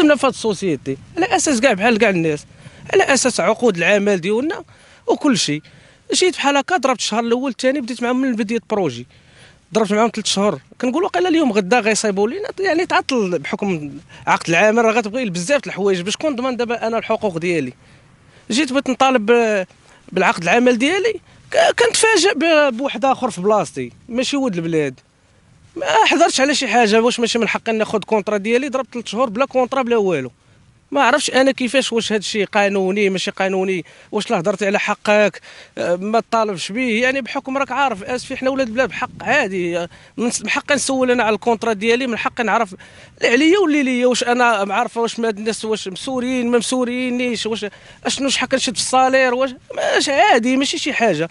خدمنا في هذه السوسيتي على اساس كاع بحال كاع الناس، على اساس عقود العمل ديالنا وكل شيء. جيت بحال هكا ضربت الشهر الاول الثاني بديت معاهم من بدايه البروجي، ضربت معاهم 3 شهور كنقول واقيلا اليوم غدا غيصيبوا لينا، يعني تعطل بحكم عقد العمل راه غتبغي بزاف د الحوايج باش كون ضمن دابا انا الحقوق ديالي. جيت بغيت نطالب بالعقد العمل ديالي كنتفاجئ بواحد اخر في بلاصتي ماشي ولد البلاد، ما حضرتش على شي حاجه، واش ماشي من حقي ناخذ كونطرا ديالي، ضربت 3 شهور بلا كونطرا بلا والو. ما عرفتش انا كيفاش، واش هذا الشيء قانوني ماشي قانوني، واش لا هضرتي على حقك ما تطالبش به، يعني بحكم راك عارف اسفي حنا ولاد البلاد بحق عادي، من حقي نسول انا على الكونطرا ديالي، من حقي نعرف اللي عليا واللي ليا، واش انا عارفه واش هاد الناس واش مسورين ما مسورينيش، واش اشنو شحال كنشد في الصالير، واش عادي ماشي شي حاجه.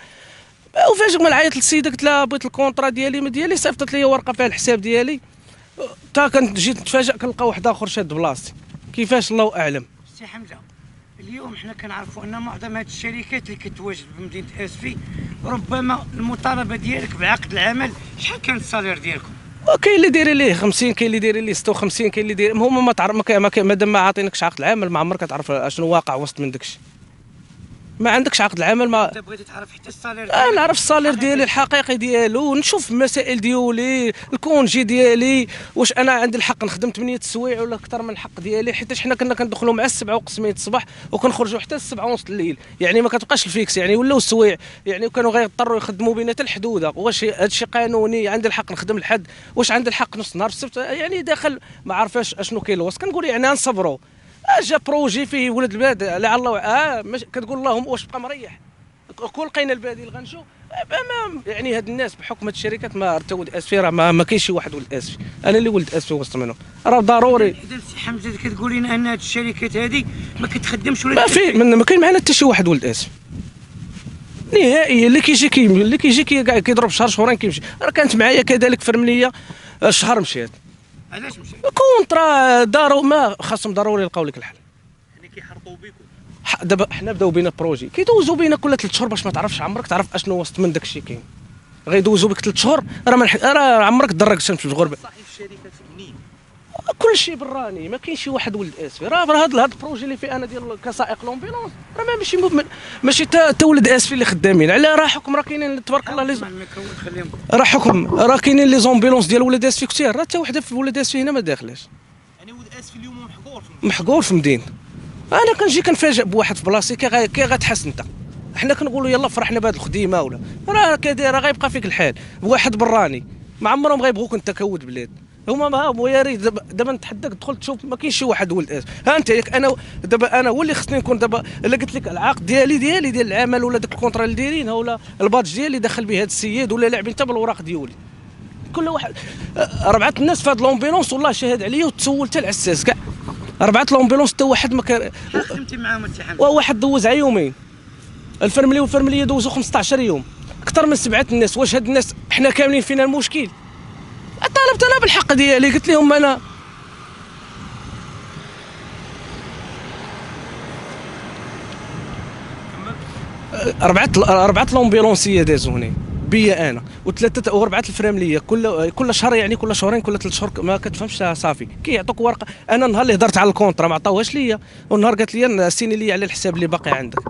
وفاش ما عيطت للسيده قلت لها بغيت الكونطرا ديالي ما ديالي، صيفطت لي ورقه فيها الحساب ديالي، تا كنت جيت نتفاجئ كنلقى واحد اخر شاد بلاصتي، كيفاش الله اعلم. سي حمزه اليوم حنا كنعرفوا ان معظم هذه الشركات اللي كتواجد بمدينه اسفي ربما المطالبه ديالك بعقد العمل، شحال كان الصالير ديالكم؟ وكاين اللي دايرين ليه 50، كاين اللي دايرين ليه 56، كاين اللي داير هما ما تعرف مادام ما عاطينكش عقد العمل ما عمرك تعرف اشنو واقع وسط من داكشي. ما عندكش عقد العمل ما انت بغيتي تعرف حتى الصالير ديالك. نعرف الصالير ديالي الحقيقي ديالو، نشوف المسائل ديالي، الكونجي ديالي، واش انا عندي الحق نخدم 8 السوايع ولا اكثر من الحق ديالي، حيت حنا كنا كندخلوا مع 7:05 الصباح وكنخرجوا حتى 7:30 الليل، يعني ما كتبقاش الفيكس، يعني ولاو السوايع، يعني وكانوا غيضطروا يخدموا بينا حتى الحدوده. واش هذا الشيء قانوني؟ عندي الحق نخدم لحد، واش عندي الحق نص نهار في السبت؟ يعني داخل ما عرفاش اشنو كاين الوسط. كنقول يعني نصبروا، جا بروجي فيه ولد البلاد لعل الله كتقول اللهم واش بقى مريح، كل لقينا البديل غنشوف. يعني هاد الناس بحكم هاد الشركات ما راه ولد اسفي، راه ما كاينش شي واحد ولد اسفي، انا اللي ولد اسفي وسط منهم، راه ضروري. اذا سي حمزه كتقول لنا ان هاد الشركات هذه ما كتخدمش ولا ما كاين معنا حتى شي واحد ولد اسفي نهائيا. اللي كيجي كيضرب شهر شهرين كيمشي. راه كانت معايا كذلك فرمليه شهر مشات. علاش مشات؟ كونترا داروا ما خاصهم ضروري يلقاو لك الحل. يعني كيحرطوا بكم دابا حنا بداو بينا بروجي كيدوزوا بينا كل 3 شهور باش ما تعرفش عمرك تعرف اشنو وسط من داك الشيء كاين. غيدوزوا بك 3 شهور راه عمرك درك شمس في الغربه. صاحب الشركه منين؟ كل شيء براني، ما كاينش شي واحد ولد اسفي. راه هذا البروجي اللي فيه انا ديال كسائق لومبيلونس راه ماشي تا ولد اسفي اللي خدامين على، راه حكم راه كاينين تبارك الله راه حكم راه كاينين لي زومبيلونس ديال ولد اسفي كثير، راه حتى وحده في ولد اسفي هنا ما داخلاش. يعني ولد اسفي اليوم محقور في مدينه. انا كنجي كنفاجئ بواحد في بلاصتي كي غتحس انت، حنا كنقولوا يلا فرحنا بهذه الخديمه ولا راه كداير غيبقى فيك الحال بواحد براني، ما عمرهم غيبغوك انت كود بلاد. هما ما يا ريت دابا نتحداك تدخل تشوف ما كاينش شي واحد ولد اسف. ها انت ياك انا دابا انا هو اللي خصني نكون دابا الا قلت لك العقد ديالي ديال العمل ولا داك الكونطرا اللي دايرينها ولا البادج ديالي دخل به هذا السيد ولا لاعبين حتى بالاوراق ديالي كل واحد. 4 الناس في هذا لومبيلونس والله شاهد عليا وتسولت العساس كاع 4 لومبيلونس حتى واحد ما كان. خدمتي معاهم انت حمزه؟ واحد دوز على يومين، الفرمليه دوزوا 15 يوم، اكثر من 7 الناس. واش هاد الناس حنا كاملين فينا المشكل؟ طالبت انا بالحق ديالي، قلت لهم انا 4 لومبيلونسيه دازوا هنا بيا انا وثلاثه و4 الفرامليه كل شهر، يعني كل شهرين كل 3 شهور ما كتفهمش صافي كيعطوك ورقه. انا النهار اللي هضرت على الكونطرا ما عطاوهاش ليا، والنهار قالت لي نسيني لي على الحساب اللي باقي عندك.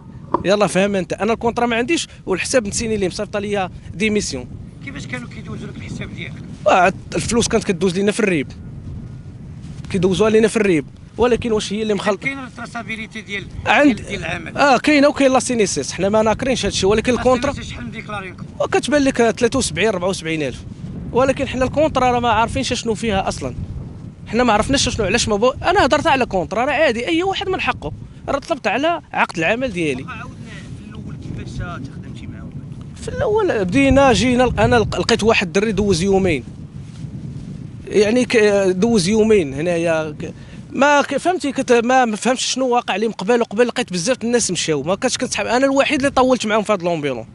يلا فهم انت، انا الكونطرا ما عنديش والحساب نسيني لي مصيفطه ليا ديميسيون. كيفاش كانوا كيدوزوا لك الحساب ديالك؟ الفلوس كانت كدوز لينا في الريب، كيدوزوها لينا في الريب، ولكن واش هي اللي مخلطه؟ كاين التراسابيليتي ديال العمل. كاينه وكاين لا سينيسيس، حنا ما ناكرينش هذا الشيء، ولكن الكونطرا شحال مديكلارينكم؟ وكتبان لك 73 74 الف، ولكن حنا الكونطرا راه ما عارفينش شنو فيها اصلا. حنا ما عرفناش شنو علاش ما انا هضرت على كونطرا راه عادي اي واحد من حقه، راه طلبت على عقد العمل ديالي. عاودنا في الاول كيفاش تخدمتي معاهم؟ في الاول جينا انا لقيت واحد الدري دوز يومين، يعني دوز يومين هنايا ما فهمتي ما فهمتش شنو واقع لي قبل لقيت بزاف الناس مشاو ما كنتش كنسحب، انا الوحيد اللي طولت معاهم في هذا لومبيلون.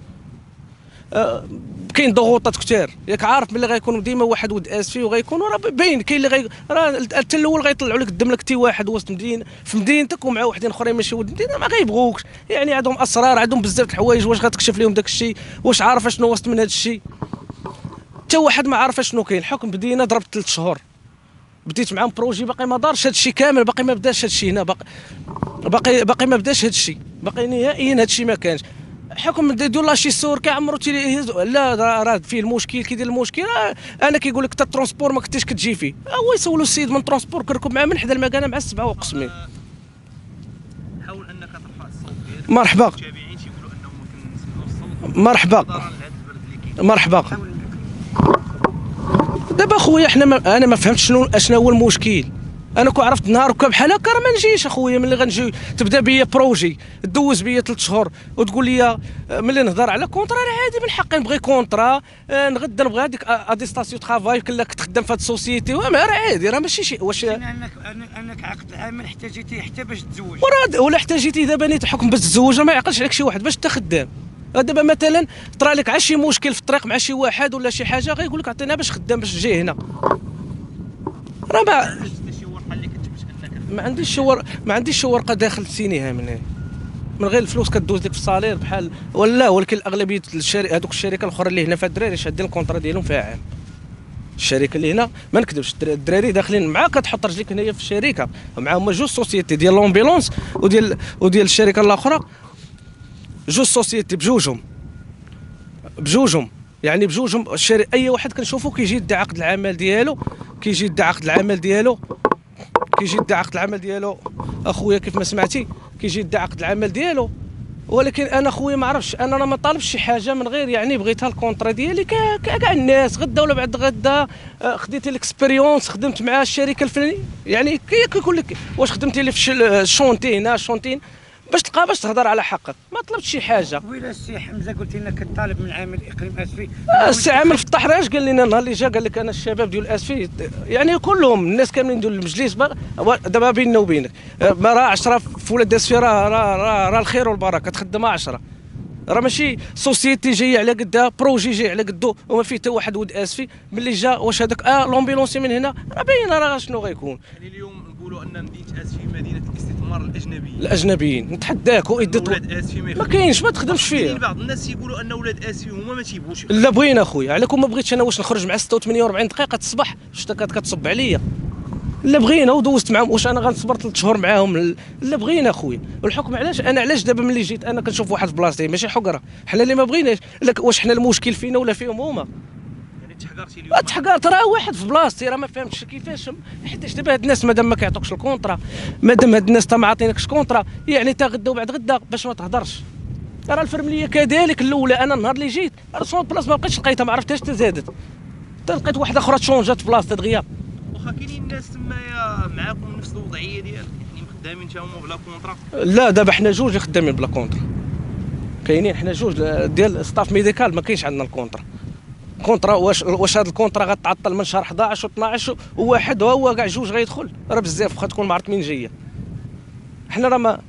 كاين ضغوطات كثير، ياك عارف ملي غيكون ديما واحد ود اسفي وغيكونوا راه باين كاين اللي راه حتى الاول غيطلعوا لك قدام لك تي واحد وسط مدينه في مدينتك ومع وحدين اخرين ماشي ود مدينه ما غيبغوكش، يعني عندهم اسرار عندهم بزاف د الحوايج، واش غتكشف لهم داك الشيء؟ واش عارف شنو وسط من هذا الشيء؟ حتى واحد ما عارف شنو كاين. الحكم بدينا ضربت 3 شهور بديت معاهم بروجي باقي ما دارش هادشي كامل، باقي ما بداش هادشي هنا، باقي ما بداش هادشي، باقي نهائيا هادشي ما كانش. حكم يديروا لاشي سور كيعمروا لا راه فيه المشكل كيدير المشكل. انا كيقول لك حتى الترونسبور ما كنتيش كتجي فيه، هو يسولوا السيد من الترونسبور كنركب معاه من حدا المكانه مع السبعه وقسمين. حاول انك ترفع الصوت ديالك. مرحبا. المتابعين تيقولوا انهم ما كنسمعوا الصوت. مرحبا مرحبا. دابا خويا انا ما فهمتش شنو هو المشكل. انا كون عرفت نهار هكا بحال هكا راه ما نجيش اخويا. ملي غنجي تبدا بيا بروجي دوز بيا 3 شهور وتقول لي ملي نهضر على كونطرا راه عادي من حقي نبغي كونطرا نغدا نبغي هذيك اديستاسيون ترافاي كلا تخدم في هاد السوسيتي راه عادي راه ماشي شي واش انك عقد العمل احتاجيتيه حتى باش تزوج ولا احتاجيتي دابا نيت حكم باش تزوج ما يعقلش عليك شي واحد باش انت خدام. دابا مثلا طرا لك على شي مشكل في الطريق مع شي واحد ولا شي حاجه غيقول لك عطينا باش خدام باش تجي هنا. راه ما عنديش شي ورقه داخل سينيها من غير الفلوس كدوز لك في الصالير بحال ولا. ولكن الاغلبيه هذوك الشركه الاخرى اللي هنا فيها الدراري شادين الكونطرا ديالهم فيها عام. الشركه اللي هنا ما نكذبش الدراري داخلين معاك كتحط رجليك هنايا في الشركه معاهم جوج سوسيتي ديال لومبيلونس وديال الشركه الاخرى. جوج سوسيتي بجوجهم يعني بجوجهم اي واحد كنشوفو كيجي يدي عقد العمل ديالو اخويا كيف ما سمعتي كيجي يدي عقد العمل ديالو. ولكن انا خويا ما عرفتش انا راه ما طالبش شي حاجه من غير يعني بغيتها الكونطرا ديالي كاع الناس غدا ولا بعد غدا. خديتي الاكسبيريونس خدمت مع الشركه الفلانيه يعني كيقول لك واش خدمتي لي في الشونتين باش تهضر على حقك. ما طلبتش شي حاجه. ويلا السي حمزه قلت لنا كطالب من عامل اقليم اسفي. السي عامل في الطحراج قال لنا النهار اللي جا قال لك انا الشباب ديال اسفي يعني كلهم الناس كاملين ديال المجلس دابا بيننا وبينك ما راه 10 في ولاد اسفي راه الخير والبركه تخدم 10 راه ماشي سوسيتي جايه على قدها بروجي جاي على قدو وما فيه حتى واحد ولد اسفي. ملي جا واش هذاك لومبيلونسي من هنا راه باينه راه شنو غيكون. يعني اليوم نقولوا ان مدينه اسفي مدينه الاستثمار الاجنبيين نتحداك ولاد اسفي ما كاينش ما تخدمش فيه. بعض الناس يقولوا ان ولاد اسفي هما ما تيبغوش. لا بغينا اخويا عليكم ما بغيتش انا واش نخرج مع 46 دقيقه الصباح شتا كتصب عليا. لا بغينا ودوزت معاهم واش انا غنصبر 3 شهور معاهم. لا بغينا اخويا. والحكم علاش دابا ملي جيت انا كنشوف واحد في بلاصتي ماشي حقره حنا اللي ما بغيناش. واش حنا المشكل فينا ولا فيهم هما؟ يعني تحقرتي اليوم. تحقرت راه واحد في بلاصتي راه ما فهمتش كيفاش. حيتاش دابا هاد الناس مادام ما كيعطوكش الكونطرا مادام هاد الناس ما عاطينكش كونطرا يعني تا غدا وبعد غدا باش ما تهضرش. راه الفرمليه كذلك الاولى انا النهار اللي جيت راه بلاصه ما بقيتش لقيتها ما عرفتهاش حتى زادت حتى لقيت واحده اخرى تشونجات في بلاصتها دغيا. واخا كاينين الناس تمايا معاكم نفس الوضعيه ديالك يعني خدامين تا هما بلا كونطرا. لا دابا حنا جوج اللي خدامين بلا كونطرا كاينين حنا جوج ديال ستاف ميديكال ما كاينش عندنا الكونطرا واش هذا الكونطرا غتعطل من شهر 11 و12 وواحد هو كاع جوج غيدخل راه بزاف واخا تكون ما عرفت مين جايه. حنا راه ما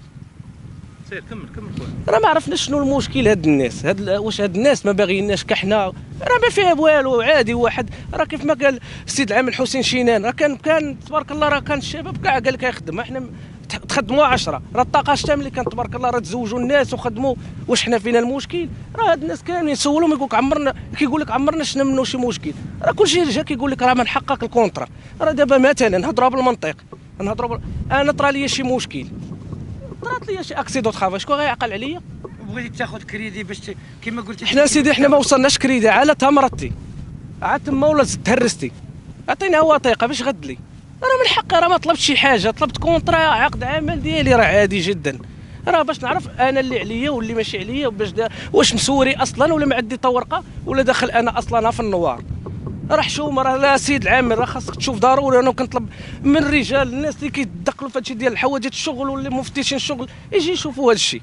سير كمل راه ما عرفناش شنو المشكل. هاد الناس واش هاد الناس ما باغييناش كحنا راه ما فيها والو عادي. واحد راه كيف ما قال السيد العامل حسين شينان راه كان تبارك الله راه كان الشباب كاع قال لك يخدم. احنا تخدموا 10 راه الطاقه شتا ملي كان تبارك الله راه تزوجوا الناس وخدموا. واش حنا فينا المشكل؟ راه هاد الناس كاملين سولهم يقول لك عمرنا شنا منه شي مشكل. راه كلشي جا كيقول لك راه من حقك الكونطرا. راه دابا مثلا نهضروا بالمنطق انا طرا لي شي مشكل طرات لي شي اكسيدو طرافاي شكون غيعقل عليا؟ بغيتي تاخذ كريدي باش كما قلتي حنا سيدي حنا ما وصلناش كريدي على تمرتي عاد تما ولا تهرستي عطينا وثيقه باش غد لي. انا من حقي راه ما طلبت شي حاجه طلبت كونطرا عقد عمل ديالي راه عادي جدا. راه باش نعرف انا اللي عليا واللي ماشي عليا واش مسوري اصلا ولا ما عندي ورقه ولا داخل انا اصلا في النوار. راه حشومه راه لا سيد العامل راه خاصك تشوف ضروري. انا كنطلب من الرجال الناس اللي كيدخلوا في هادشي ديال الحوادث الشغل واللي مفتشين الشغل يجي يشوفوا هادشي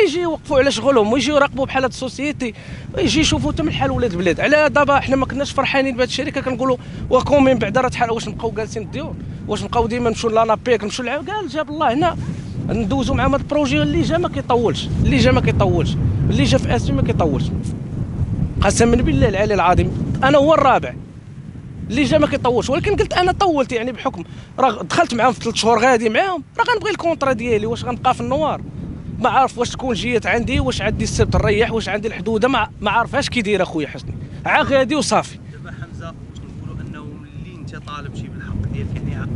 يجي يوقفوا على شغلهم ويجي يراقبوا بحال هاد السوسيتي ويجي يشوفوا حتى من حال ولاد البلاد. على دابا حنا ما كناش فرحانين بهاد الشركه كنقولوا وكون من بعد راه شحال واش نبقاو جالسين الديور واش نبقاو ديما نمشيو لانابيك نمشيو قال جاب الله هنا ندوزوا معاهم هاد البروجي اللي جا ما كيطولش اللي جا في اسفي ما كيطولش قسما بالله العلي العظيم. انا هو الرابع اللي جا ما كيطولش. ولكن قلت انا طولت يعني بحكم راه دخلت معاهم في 3 شهور غادي معاهم راه غنبغي الكونطرا ديالي. واش غنبقى في النوار ما عارف واش تكون جيت عندي واش عندي السبت نريح واش عندي الحدوده ما عارفهاش كي داير اخويا حسني غادي وصافي. دابا حمزه واش نقولوا انه ملي انت طالب شي بالحق ديالك يعني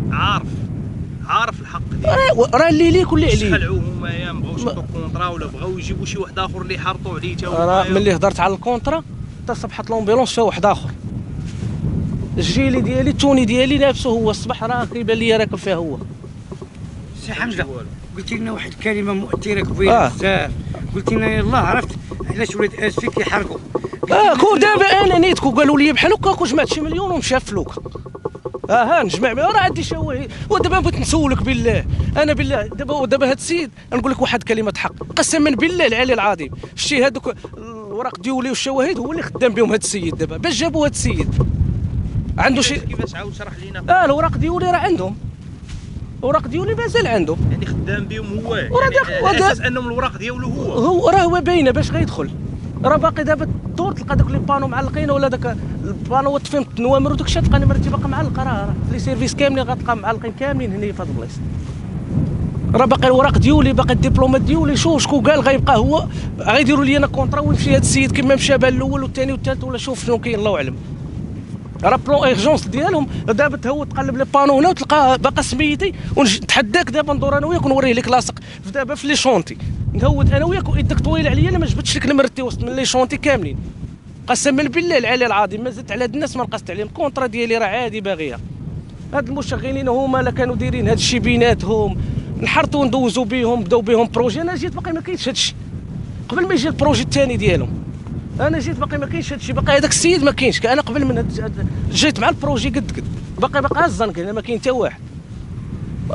عارف الحق ديالو. راه اللي ليك واللي عليك. خلعوه هما ما بغاوش يعطوا كونطرا ولا بغاو يجيبوا شي واحد اخر اللي يحرطوا عليه تا هو. راه ملي هضرت على الكونطرا حتى صبحت لومبيلونس فيها واحد اخر. الجيلي ديالي التوني ديالي نفسه هو الصباح راه كيبان لي راكب فيها هو. سي حمزه قلت لنا واحد الكلمه مؤثره كبيره بزاف، قلت لنا يلاه عرفت علاش ولاد اسفي كيحرقوا. كو دابا انا نيتكو قالوا لي بحال هكا جمعت شي مليون ومشى فلوكا. ها نجمع راه عندي شواهد. ودابا بغيت نسولك بالله، انا بالله دابا هاد السيد نقول لك واحد كلمه حق قسما بالله العلي العظيم، شتي هادوك الوراق ديولي والشواهد هو اللي خدام بهم هاد السيد. دابا باش جابوا هاد السيد عنده شي كيفاش عاود شرح لينا. الوراق ديولي راه عندهم، الوراق ديولي مازال عندهم يعني خدام بهم هو يعني على اساس انهم الوراق ديالو هو راه هو باينه باش غيدخل. راه باقي دابا الدور تلقى داك لي بانو معلقين ولا داك البانو تفهم النوامر وداك الشيء تلقى مرتي باقي معلقه. راه لي سيرفيس كاملين غتلقى معلقين كاملين هنا في هاد البلايص. راه باقي الوراق ديولي باقي الدبلومات ديولي. شوف شكون قال غيبقى هو غيديروا لي انا كونطرا ويمشي هاد السيد كما مشى بان الاول والثاني والثالث ولا شوف شنو كاين الله اعلم. راه بلون ايرجونس ديالهم دابا تهو تقلب لي بانو هنا وتلقى باقا سميتي ونتحداك دابا ندور انا وياك ونوريه لك لاصق دابا في لي شونتي نهود انا وياك ويدك طويله عليا. انا ما جبتش لك نمرتي وسط من لي شونتي كاملين قسما بالله العلي العظيم. ما زدت على هاد الناس ما نقصت عليهم. الكونطرا ديالي راه عادي باغيها. هاد المشغلين هما اللي كانوا دايرين هاد الشيء بيناتهم نحرطوا ندوزوا بهم بداو بهم بروجي. انا جيت باقي ما كاينش هاد الشيء قبل ما يجي البروجي الثاني ديالهم. انا جيت باقي ما كاينش هادشي باقي هذاك السيد ما كاينش. انا قبل من جيت مع البروجي قد باقي الزنك هنا ما كاين حتى واحد.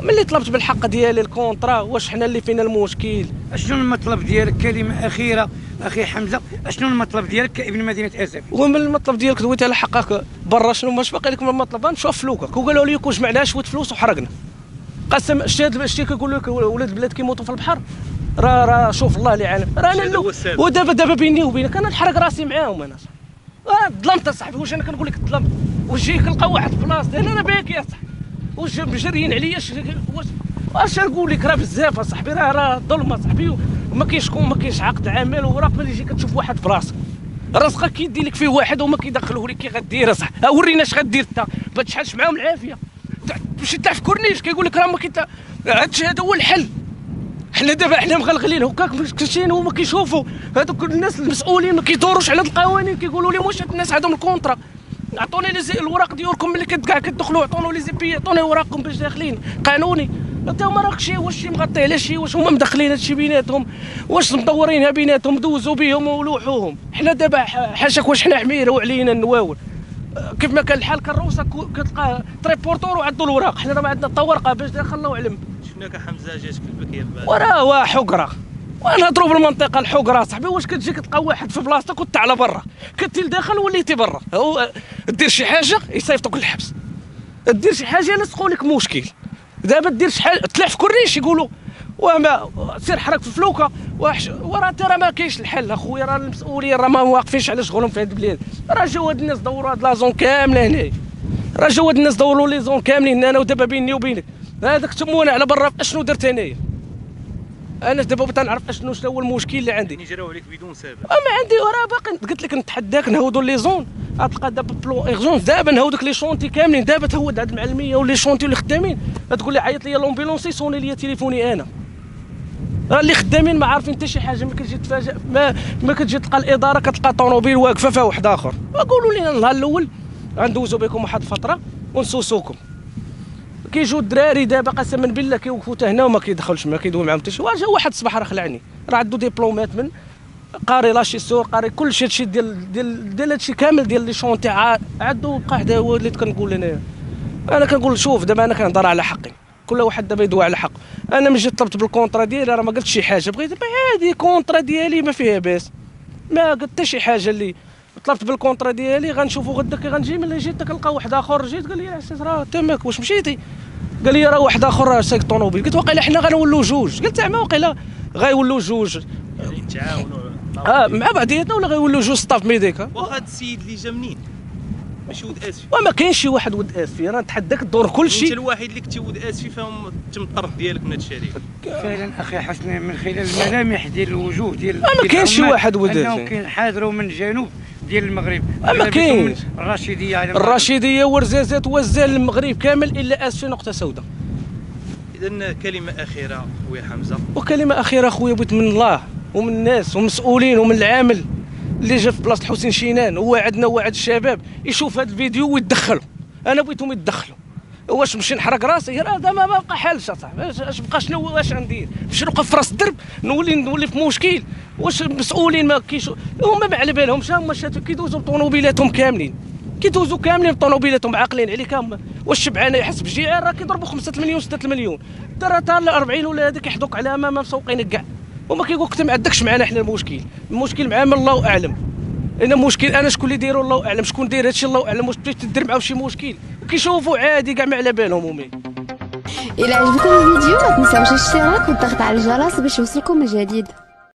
ملي طلبت بالحق ديالي الكونطرا واش حنا اللي فينا المشكل. شنو المطلب ديالك؟ كلمه اخيره اخي حمزه، شنو المطلب ديالك كابن مدينه اسفي؟ ومن المطلب ديالك دويت على حقك برا شنو ماش باقي لك من المطلب. نمشيو فلوكك وقالوا لي كون جمعناها شويه فلوس وحرقنا قسم. شتي كيقول لك ولاد البلاد كيموتوا في البحر. راه شوف الله اللي عالم. راه انا ودابا بيني وبينك انا نحرق راسي معاهم. انا ظلمت اصاحبي. واش انا كنقول لك ظلمت واش جاي كنلقى واحد في بلاصتي انا باكي يا صاحبي. واش مجريين عليا واش نقول لك. راه بزاف اصاحبي. راه ظلم اصاحبي. وما كاينش شكون ما كاينش عقد عمل وراك ملي يجي كتشوف واحد في راسك راسك كيدي لك فيه واحد وما كيدخلوه لك. كي غدير اصاحبي ورينا اش غدير انت ما تشحالش معاهم العافيه. تمشي تلعب في كورنيش كيقول لك راه ما كيتا. هادشي هذا هو الحل. حنا دابا حنا مغلغلين هكاك كلشي هما كيشوفوا هذوك الناس المسؤولين ما كيدوروش على القوانين. كيقولوا لي واش هاد الناس عندهم الكونطرا عطوني الوراق ديالكم ملي كاع كتدخلوا عطوني لي زيبي عطوني وراقكم باش داخلين قانوني. حتى هما راك شي واش شي مغطي على شي واش هما مدخلين هادشي بيناتهم واش مدورينها بيناتهم دوزوا بهم ولوحوهم. حنا دابا حاشاك واش حنا حميره وعلينا النواول كيف ما كان الحال كروسه كتلقى تريبورتور وعندو الوراق. حنا راه عندنا الطوارقه باش داخل الله اعلم. شفناك حمزه جاتك البكيه ببالك وراه حقره. وانا نهضروا بالمنطقه الحقره صاحبي. واش كتجي كتلقى واحد في بلاصتك وانت على برا كنتي لداخل وليتي برا. هو دير شي حاجه يصيفطوك للحبس. دير شي حاجه يلصقوا لك مشكل. دابا دير شي حاجه تلعب في كورنيش يقولوا وما سير حرك في فلوكه وراه ترى ما كاينش الحل اخويا. راه المسؤولين راه ما واقفينش على شغلهم في هاد البلاد. راه جاو هاد الناس دوروا هاد لازون كامله هنا. راه جاو هاد الناس دوروا لي زون كاملين انا ودابا بيني وبينك هذاك تمونا على برا. اشنو درت انايا انا دابا بغيت نعرف شنو هو المشكل اللي عندي. يجراو عليك بدون سبب. ما عندي وراه باقي قلت لك نتحداك نهودوا لي زون. غتلقى دابا بلون ايرجونس دابا نهودك لي شونتي كاملين. دابا تهود عند المعلميه ولي شونتي اللي خدامين تقول لي عيط لي لومبيلونسي يصوني لي تليفوني انا. راه اللي خدامين ما عارفين حتى شي حاجه. ما كتجي تفاجئ ما كتجي تلقى الاداره كتلقى طوموبيل واقفه فيها واحد اخر. قولوا لنا النهار الاول غندوزو بكم واحد الفتره ونسوسوكم. كيجيو الدراري دابا قسما بالله كيوقفوا حتى هنا وما كيدخلش ما كيدوي معاهم حتى شي. جا واحد الصباح راه خلعني راه عنده ديبلومات من قاري لاشي سور قاري كلشي هادشي ديال هادشي كامل ديال لي شونتي عندو بقى حدا. هو اللي كنقول انا كنقول شوف دابا انا كنهضر على حقي. كل واحد دابا يدوي على حقه. انا ملي جيت طلبت بالكونطرا ديالي راه ما قلتش شي حاجه. بغيت عادي كونطرا ديالي ما فيها باس. ما قلت حتى شي حاجه. اللي طلبت بالكونطرا ديالي غنشوفوا غدا كي غنجي. ملي جيت كنلقى واحد اخر جيت قال لي العساس راه تماك واش مشيتي. قال لي راه واحد اخر راه سايق طونوبيل. قلت واقيلا حنا غنولوا جوج. قلت زعما واقيلا غيولوا جوج يعني نتعاونوا مع بعضياتنا ولا غيولوا جوج ستاف ميديكا. واخا هاد السيد اللي جا منين ماشي ود اسفي. وما كاينش شي واحد ود اسفي. انا نتحداك الدور كلشي. انت الوحيد اللي كنتي ود اسفي فهم تم الطرف ديالك من هاد الشركه. فعلا اخي حسن من خلال الملامح ديال الوجوه ديال ما كاينش شي واحد ود اسفي. انهم كينحادروا من الجنوب ديال المغرب ما كاينش. الرشيديه ورزازات وزال المغرب كامل الا اسفي نقطه سوداء. اذا كلمه اخيره خويا حمزه. وكلمه اخيره خويا بغيت من الله ومن الناس ومسؤولين ومن العامل اللي جا في بلاصه الحسين شينان ووعدنا ووعد الشباب يشوف هذا الفيديو ويتدخلوا. انا بغيتهم يتدخلوا. واش نمشي نحرق راسي هذا ما بقى حالش اصاحبي. اش بقى شنو واش غندير؟ باش نوقف في راس الدرب نولي في مشكل. واش المسؤولين ما هما ما على بالهمش. هما كيدوزوا بطونوبيلاتهم كاملين بطونوبيلاتهم عاقلين عليك. واش شبعان يحس بجيعان راه كيضربوا 5 مليون 6 مليون. ترى حتى 40 ولا هذاك يحضوك على امام مسوقينك كاع. وما كيقول لك انت ما عندكش معنا حنا المشكل مع من الله اعلم. انا مشكل انا شكون اللي دايرو الله اعلم. شكون داير هادشي الله اعلم. واش تبغي تدير معاهم شي مشكل وكيشوفوا عادي كاع ما على بالهم همي. الى عجبكم الفيديو ما تنساوش الاشتراك والضغط على الجرس باش يوصلكم الجديد.